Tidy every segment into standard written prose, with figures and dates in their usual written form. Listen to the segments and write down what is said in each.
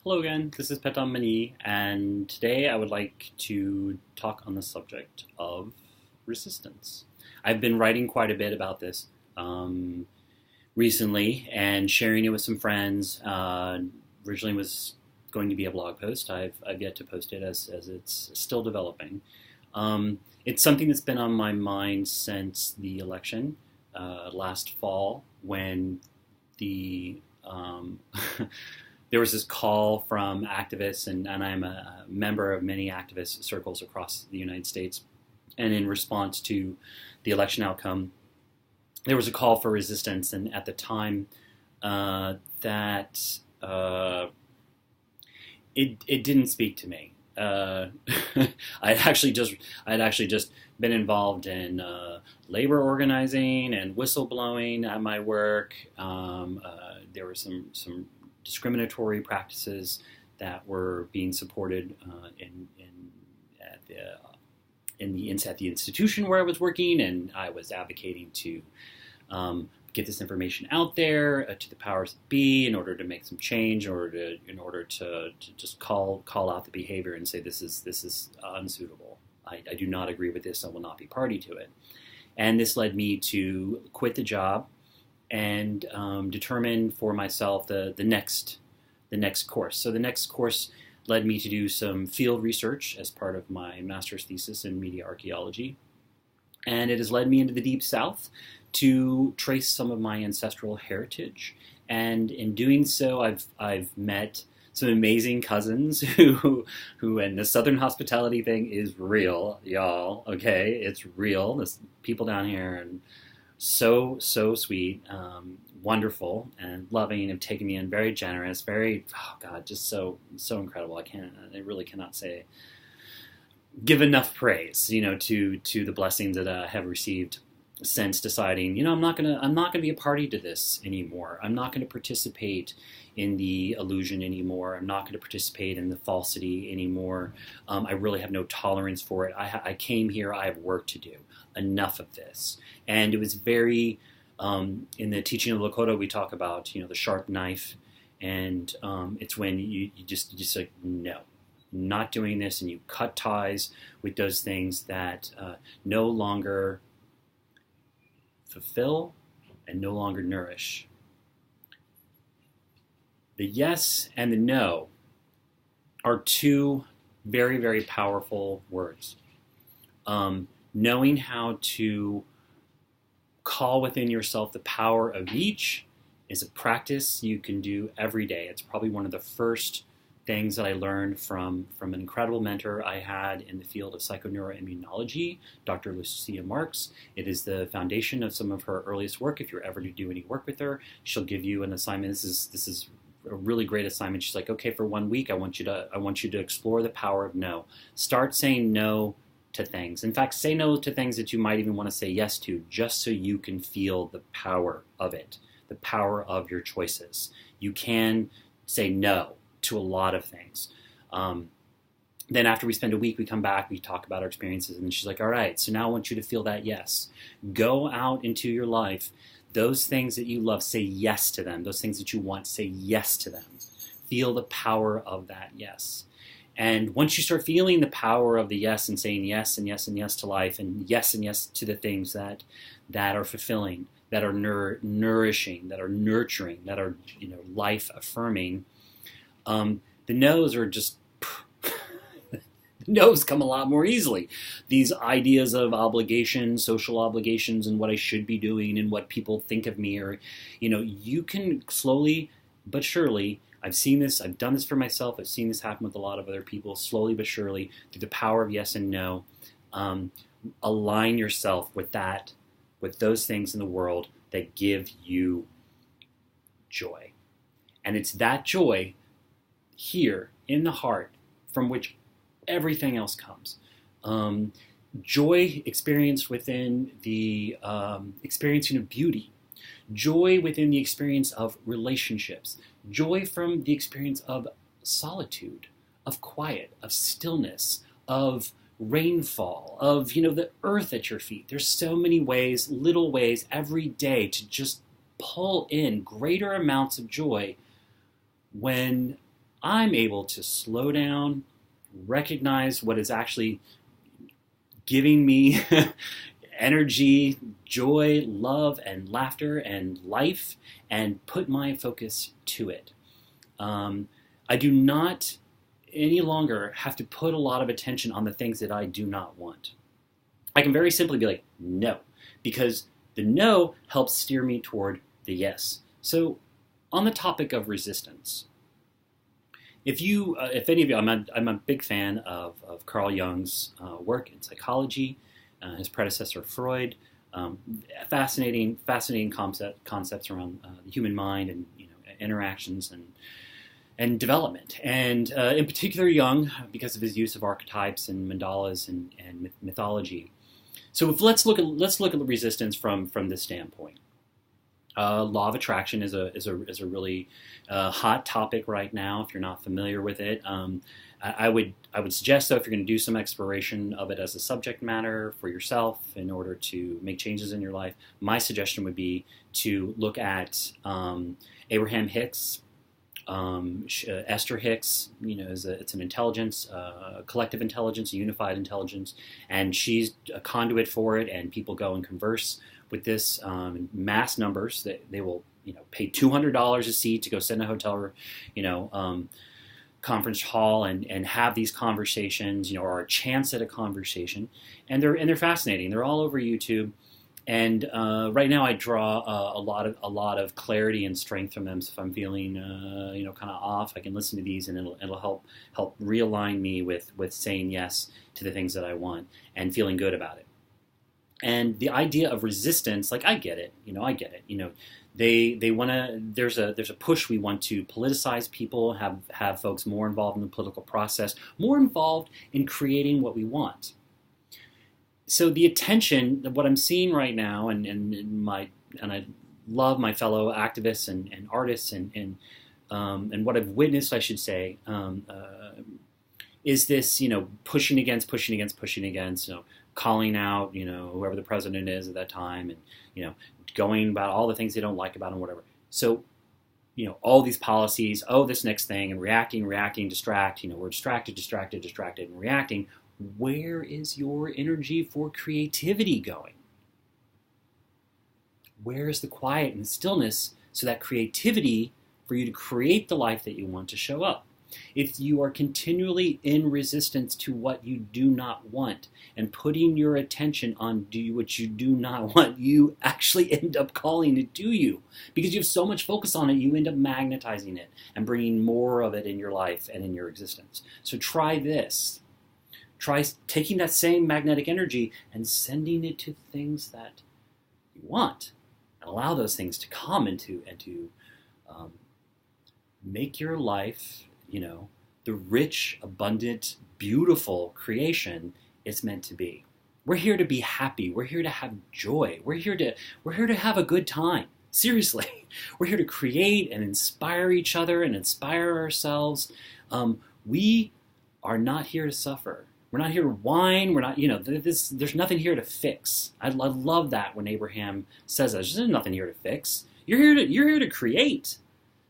Hello again, this is Petam Mani, and today I would like to talk on the subject of resistance. I've been writing quite a bit about this recently and sharing it with some friends. Originally was going to be a blog post. I've yet to post it as it's still developing. It's something that's been on my mind since the election last fall when the there was this call from activists, and I'm a member of many activist circles across the United States. And in response to the election outcome, there was a call for resistance. And at the time, it didn't speak to me. I'd actually just been involved in labor organizing and whistleblowing at my work. There were some discriminatory practices that were being supported at the institution where I was working, and I was advocating to get this information out there to the powers that be in order to make some change, in order to just call out the behavior and say this is unsuitable. I do not agree with this. I will not be party to it. And this led me to quit the job and determine for myself the next course. So the next course led me to do some field research as part of my master's thesis in media archaeology, and it has led me into the Deep South to trace some of my ancestral heritage. And in doing so, I've met some amazing cousins who and the Southern hospitality thing is real, y'all. Okay, it's real. There's people down here and so sweet, wonderful, and loving, and taking me in, very generous, very, oh God, just so incredible. I really cannot give enough praise, to the blessings that I have received since deciding, I'm not gonna be a party to this anymore. I'm not gonna participate in the illusion anymore. I'm not gonna participate in the falsity anymore. I really have no tolerance for it. I came here. I have work to do. Enough of this. And it was very, in the teaching of Lakota, we talk about, the sharp knife, and it's when you just like, no, not doing this, and you cut ties with those things that no longer fulfill and no longer nourish. The yes and the no are two very, very powerful words. Knowing how to call within yourself the power of each is a practice you can do every day. It's probably one of the first things that I learned from an incredible mentor I had in the field of psychoneuroimmunology, Dr. Lucia Marks. It is the foundation of some of her earliest work. If you're ever to do any work with her, she'll give you an assignment. This is a really great assignment. She's like, okay, for 1 week, I want you to explore the power of no. Start saying no to things. In fact, say no to things that you might even want to say yes to, just so you can feel the power of it, the power of your choices. You can say no to a lot of things. Then after we spend a week, we come back, we talk about our experiences, and she's like, all right, so now I want you to feel that yes. Go out into your life. Those things that you love, say yes to them. Those things that you want, say yes to them. Feel the power of that yes. And once you start feeling the power of the yes and saying yes and yes and yes to life, and yes to the things that are fulfilling, that are nourishing, that are nurturing, that are life affirming, the no's are just the no's come a lot more easily. These ideas of obligations, social obligations, and what I should be doing and what people think of me, or you can slowly but surely. I've seen this, I've done this for myself, I've seen this happen with a lot of other people, slowly but surely, through the power of yes and no, align yourself with those things in the world that give you joy. And it's that joy here in the heart from which everything else comes. Joy experienced within the experiencing of beauty. Joy within the experience of relationships. Joy from the experience of solitude, of quiet, of stillness, of rainfall, of the earth at your feet. There's so many ways, little ways every day to just pull in greater amounts of joy when I'm able to slow down, recognize what is actually giving me energy, joy, love, and laughter and life, and put my focus to it. I do not any longer have to put a lot of attention on the things that I do not want. I can very simply be like, no, because the no helps steer me toward the yes. So, on the topic of resistance, if any of you, I'm a big fan of Carl Jung's work in psychology, his predecessor Freud. Fascinating concepts around the human mind and interactions and development, and in particular Jung, because of his use of archetypes and mandalas and mythology. So let's look at resistance from this standpoint. Law of attraction is a really hot topic right now. If you're not familiar with it, I would suggest, though, if you're going to do some exploration of it as a subject matter for yourself in order to make changes in your life, my suggestion would be to look at Abraham Hicks. Esther Hicks, it's an intelligence, collective intelligence, a unified intelligence, and she's a conduit for it. And people go and converse with this in mass numbers. They will, pay $200 a seat to go sit in a hotel, conference hall and have these conversations, or a chance at a conversation, and they're fascinating. They're all over YouTube. And right now, I draw a lot of clarity and strength from them. So if I'm feeling, kind of off, I can listen to these, and it'll help realign me with saying yes to the things that I want and feeling good about it. And the idea of resistance, like, I get it. They want to. There's a push. We want to politicize people, have folks more involved in the political process, more involved in creating what we want. So the attention, what I'm seeing right now, and I love my fellow activists and artists and what I've witnessed, I should say, is this pushing against, calling out whoever the president is at that time, and going about all the things they don't like about him, whatever. So all these policies, this next thing, and reacting, distract. We're distracted, and reacting. Where is your energy for creativity going? Where is the quiet and the stillness so that creativity for you to create the life that you want to show up? If you are continually in resistance to what you do not want and putting your attention on what you do not want, you actually end up calling it to you. Because you have so much focus on it, you end up magnetizing it and bringing more of it in your life and in your existence. So try this. Try taking that same magnetic energy and sending it to things that you want, and allow those things to come and to make your life, the rich, abundant, beautiful creation it's meant to be. We're here to be happy. We're here to have joy. We're here to have a good time. Seriously, we're here to create and inspire each other and inspire ourselves. We are not here to suffer. We're not here to whine. We're not, there's nothing here to fix. I love that when Abraham says that. There's nothing here to fix. You're here to create.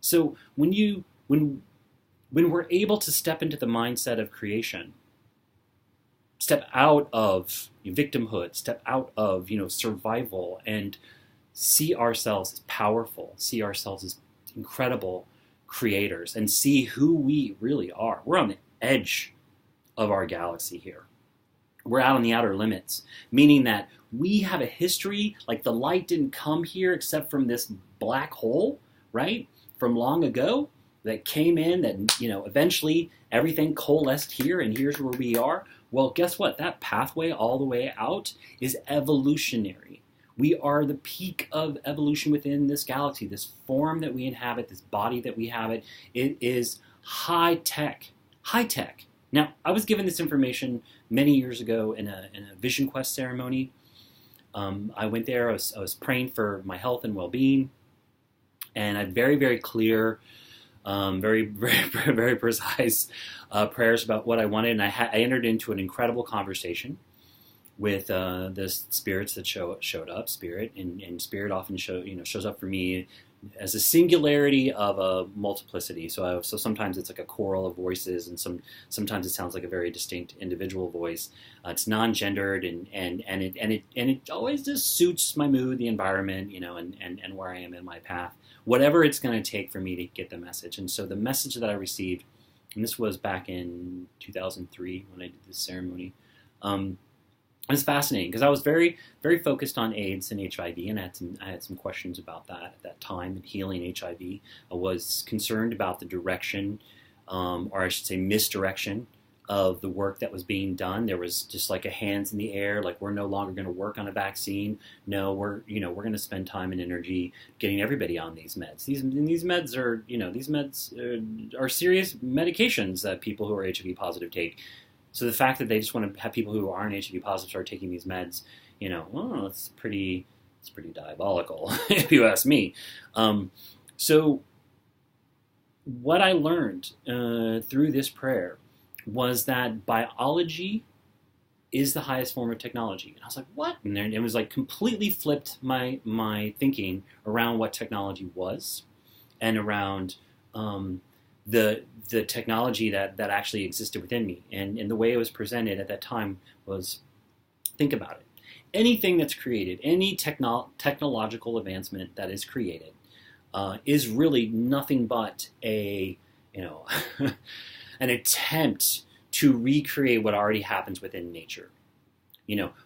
So when we're able to step into the mindset of creation, step out of victimhood, step out of survival, and see ourselves as powerful, see ourselves as incredible creators, and see who we really are. We're on the edge of our galaxy here. We're out on the outer limits, meaning that we have a history, like the light didn't come here except from this black hole, right? From long ago, that came in, that, eventually everything coalesced here, and here's where we are. Well, guess what? That pathway all the way out is evolutionary. We are the peak of evolution within this galaxy. This form that we inhabit, this body that we inhabit, it is high tech. High tech. Now, I was given this information many years ago in a Vision Quest ceremony. I went there. I was praying for my health and well-being, and I had very, very clear, very, very, very precise prayers about what I wanted. And I entered into an incredible conversation with the spirits that showed up. Spirit and Spirit often shows up for me as a singularity of a multiplicity. So sometimes it's like a choral of voices, and sometimes it sounds like a very distinct individual voice. It's non-gendered, and it always just suits my mood, the environment, and where I am in my path, whatever it's going to take for me to get the message. And so the message that I received, and this was back in 2003 when I did this ceremony. It was fascinating because I was very, very focused on AIDS and HIV, and I had some questions about that at that time, and healing HIV. I was concerned about the direction, or I should say misdirection, of the work that was being done. There was just like a hands in the air, like we're no longer going to work on a vaccine. No, we're going to spend time and energy getting everybody on these meds. These meds are serious medications that people who are HIV positive take. So the fact that they just want to have people who aren't HIV positive start taking these meds, it's pretty diabolical, if you ask me. So what I learned through this prayer was that biology is the highest form of technology. And I was like, what? And it was like completely flipped my thinking around what technology was, and around the technology that actually existed within me. And the way it was presented at that time was, think about it. Anything that's created, any technological advancement that is created, is really nothing but an attempt to recreate what already happens within nature.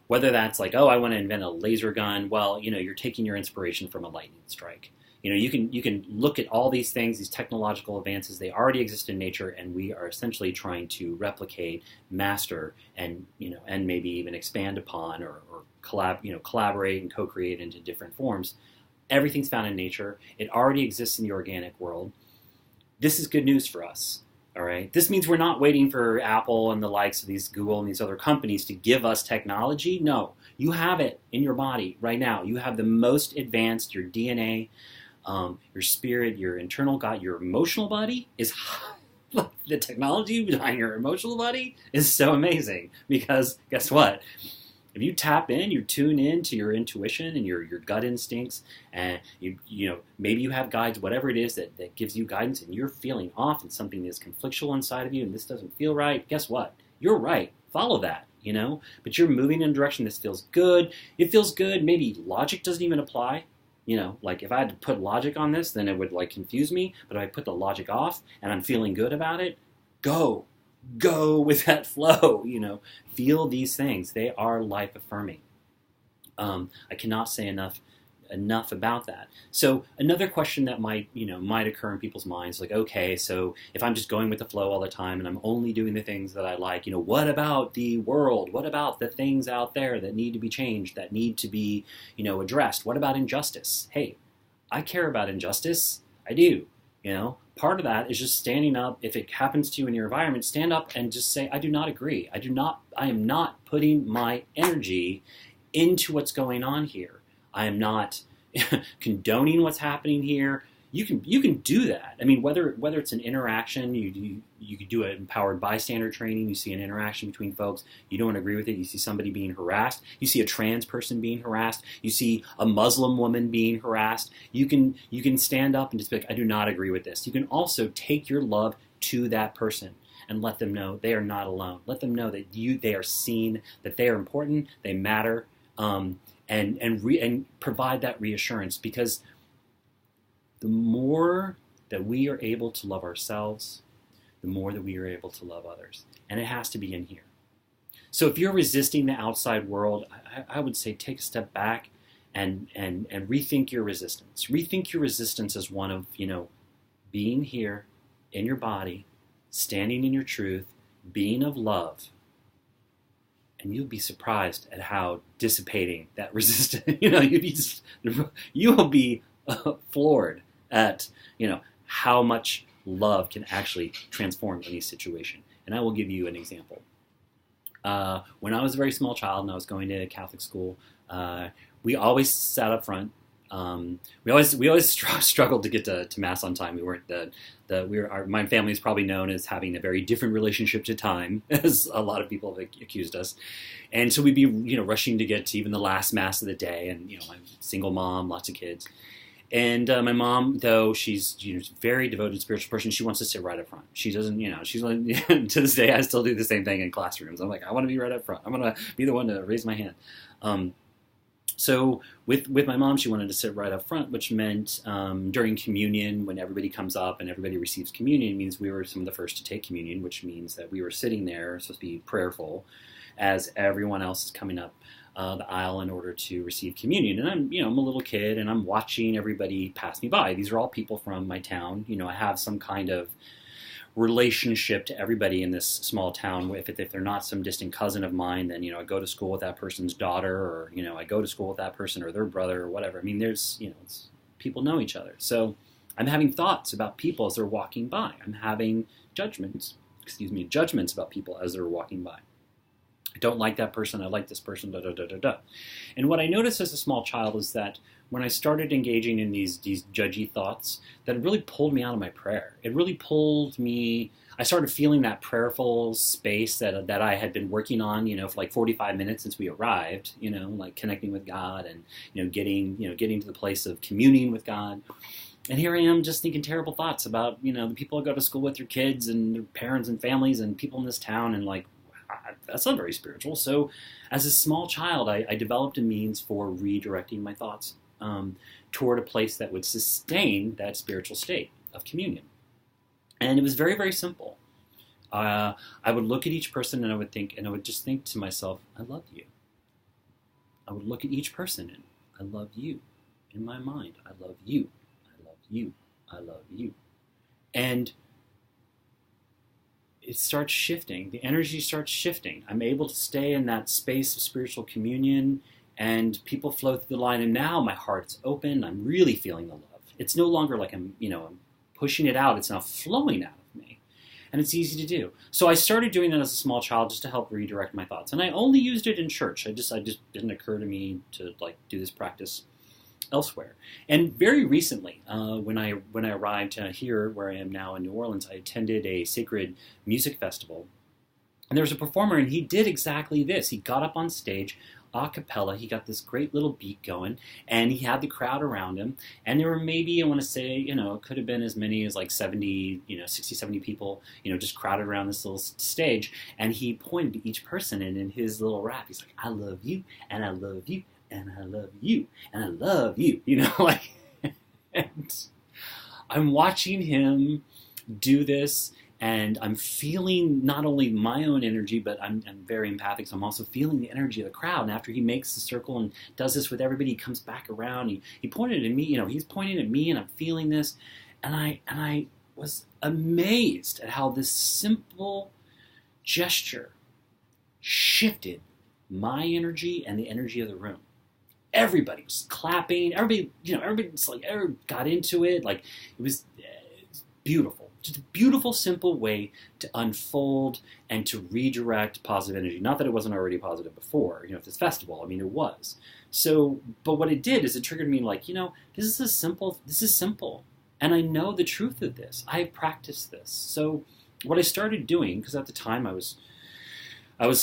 Whether that's like, oh, I want to invent a laser gun. Well, you're taking your inspiration from a lightning strike. You can look at all these things, these technological advances. They already exist in nature, and we are essentially trying to replicate, master, and maybe even expand upon, or collaborate and co-create into different forms. Everything's found in nature. It already exists in the organic world. This is good news for us. All right. This means we're not waiting for Apple and the likes of these Google and these other companies to give us technology. No, you have it in your body right now. You have the most advanced, your DNA, your spirit, your internal God, your emotional body is the technology behind your emotional body is so amazing, because guess what? If you tap in, you tune in to your intuition and your gut instincts, and maybe you have guides, whatever it is that gives you guidance, and you're feeling off and something is conflictual inside of you and this doesn't feel right, guess what? You're right. Follow that, but you're moving in a direction that feels good. It feels good. Maybe logic doesn't even apply. Like if I had to put logic on this, then it would like confuse me. But if I put the logic off and I'm feeling good about it, go with that flow, feel these things. They are life affirming. I cannot say enough about that. So another question that might occur in people's minds, like, okay, so if I'm just going with the flow all the time and I'm only doing the things that I like, what about the world? What about the things out there that need to be changed, that need to be, addressed? What about injustice? Hey, I care about injustice. I do. Part of that is just standing up. If it happens to you in your environment, stand up and just say, I do not agree. I am not putting my energy into what's going on here. I am not condoning what's happening here. You can do that. I mean, whether it's an interaction, you could do an empowered bystander training. You see an interaction between folks. You don't agree with it. You see somebody being harassed. You see a trans person being harassed. You see a Muslim woman being harassed. You can stand up and just be like, I do not agree with this. You can also take your love to that person and let them know they are not alone. Let them know that they are seen, that they are important, they matter, and provide that reassurance, because the more that we are able to love ourselves, the more that we are able to love others. And it has to be in here. So if you're resisting the outside world, I would say take a step back and rethink your resistance. Rethink your resistance as one of, being here in your body, standing in your truth, being of love. And you'll be surprised at how dissipating that resistance, you will be floored at, how much love can actually transform any situation. And I will give you an example. When I was a very small child and I was going to Catholic school, we always sat up front. We always struggled to get to Mass on time. We weren't my family is probably known as having a very different relationship to time, as a lot of people have accused us. And so we'd be rushing to get to even the last Mass of the day. And I'm a single mom, lots of kids. And my mom, though she's a very devoted spiritual person, she wants to sit right up front. She doesn't, she's like, to this day, I still do the same thing in classrooms. I'm like, I want to be right up front. I'm going to be the one to raise my hand. So with my mom, she wanted to sit right up front, which meant during communion, when everybody comes up and everybody receives communion, it means we were some of the first to take communion, which means that we were sitting there, supposed to be prayerful, as everyone else is coming up the aisle in order to receive communion. And I'm a little kid, and I'm watching everybody pass me by. These are all people from my town. I have some kind of relationship to everybody in this small town. If they're not some distant cousin of mine, then I go to school with that person's daughter, or I go to school with that person or their brother or whatever. I mean, there's people know each other. So I'm having thoughts about people as they're walking by. I'm having judgments about people as they're walking by. I don't like that person. I like this person. Da da da da da. And what I noticed as a small child is that when I started engaging in these judgy thoughts, that it really pulled me out of my prayer. It really pulled me. I started feeling that prayerful space that I had been working on, for like 45 minutes since we arrived. Like connecting with God and getting to the place of communing with God. And here I am just thinking terrible thoughts about the people I go to school with, their kids and their parents and families and people in this town, and like, that's not very spiritual. So as a small child, I developed a means for redirecting my thoughts toward a place that would sustain that spiritual state of communion. And it was very, very simple. I would look at each person and I would just think to myself, I love you. I would look at each person and I love you. In my mind, I love you. I love you. I love you. And it starts shifting. The energy starts shifting. I'm able to stay in that space of spiritual communion, and people flow through the line. And now my heart's open. I'm really feeling the love. It's no longer like I'm pushing it out. It's now flowing out of me, and it's easy to do. So I started doing that as a small child just to help redirect my thoughts. And I only used it in church. I just didn't occur to me to do this practice elsewhere. And very recently, when I arrived here, where I am now in New Orleans, I attended a sacred music festival. And there was a performer, and he did exactly this. He got up on stage, a cappella. He got this great little beat going, and he had the crowd around him. And there were maybe, I want to say, it could have been as many as like 70, 60, 70 people, just crowded around this little stage. And he pointed to each person, and in his little rap, he's like, I love you, and I love you, and I love you, and I love you, and I'm watching him do this, and I'm feeling not only my own energy, but I'm very empathic, so I'm also feeling the energy of the crowd. And after he makes the circle and does this with everybody, he comes back around, he pointed at me, he's pointing at me, and I'm feeling this, and I was amazed at how this simple gesture shifted my energy and the energy of the room. Everybody was clapping. Everybody got into it. Like it was beautiful. Just a beautiful, simple way to unfold and to redirect positive energy. Not that it wasn't already positive before, at this festival. I mean, it was. So, but what it did is it triggered me like, this is simple. And I know the truth of this. I have practiced this. So what I started doing, because at the time I was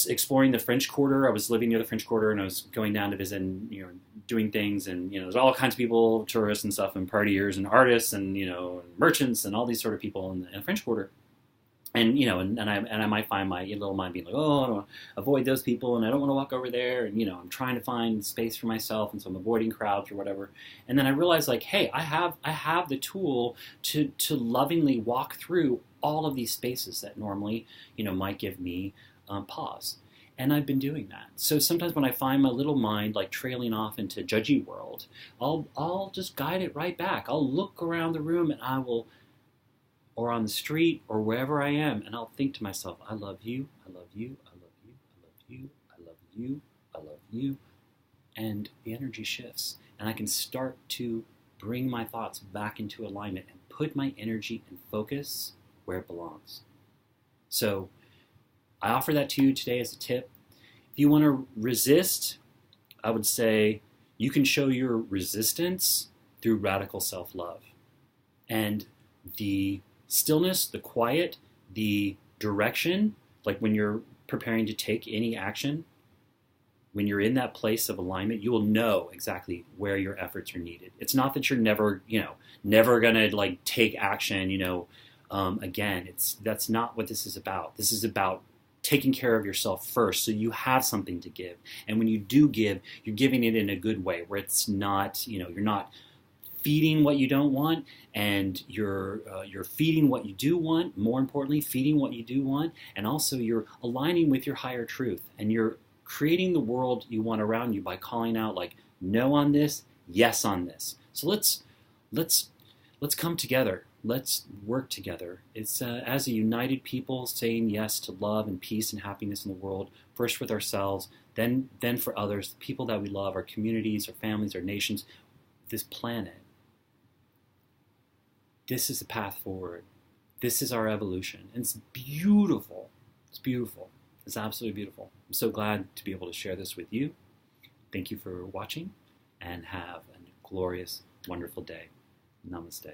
exploring the French Quarter. I was living near the French Quarter, and I was going down to visit and, doing things. And, there's all kinds of people, tourists and stuff, and partiers and artists and, merchants and all these sort of people in the French Quarter. And, and I might find my little mind being like, oh, I want to avoid those people, and I don't want to walk over there. And, I'm trying to find space for myself, and so I'm avoiding crowds or whatever. And then I realized, like, hey, I have the tool to lovingly walk through all of these spaces that normally, might give me pause. And I've been doing that. So sometimes when I find my little mind like trailing off into judgy world, I'll just guide it right back. I'll look around the room, and I will, or on the street or wherever I am, and I'll think to myself, I love you, I love you, I love you, I love you, I love you, I love you. And the energy shifts, and I can start to bring my thoughts back into alignment and put my energy and focus where it belongs. So I offer that to you today as a tip. If you want to resist, I would say you can show your resistance through radical self-love. And the stillness, the quiet, the direction, like when you're preparing to take any action, when you're in that place of alignment, you will know exactly where your efforts are needed. It's not that you're never, never gonna like take action, again, that's not what this is about. This is about taking care of yourself first so you have something to give. And when you do give, you're giving it in a good way where it's not, you're not feeding what you don't want, and you're feeding what you do want. More importantly, feeding what you do want, and also you're aligning with your higher truth, and you're creating the world you want around you by calling out like no on this, yes on this. So let's come together. Let's work together. It's as a united people saying yes to love and peace and happiness in the world, first with ourselves, then for others, the people that we love, our communities, our families, our nations, this planet. This is the path forward. This is our evolution. And it's beautiful. It's beautiful. It's absolutely beautiful. I'm so glad to be able to share this with you. Thank you for watching, and have a glorious, wonderful day. Namaste.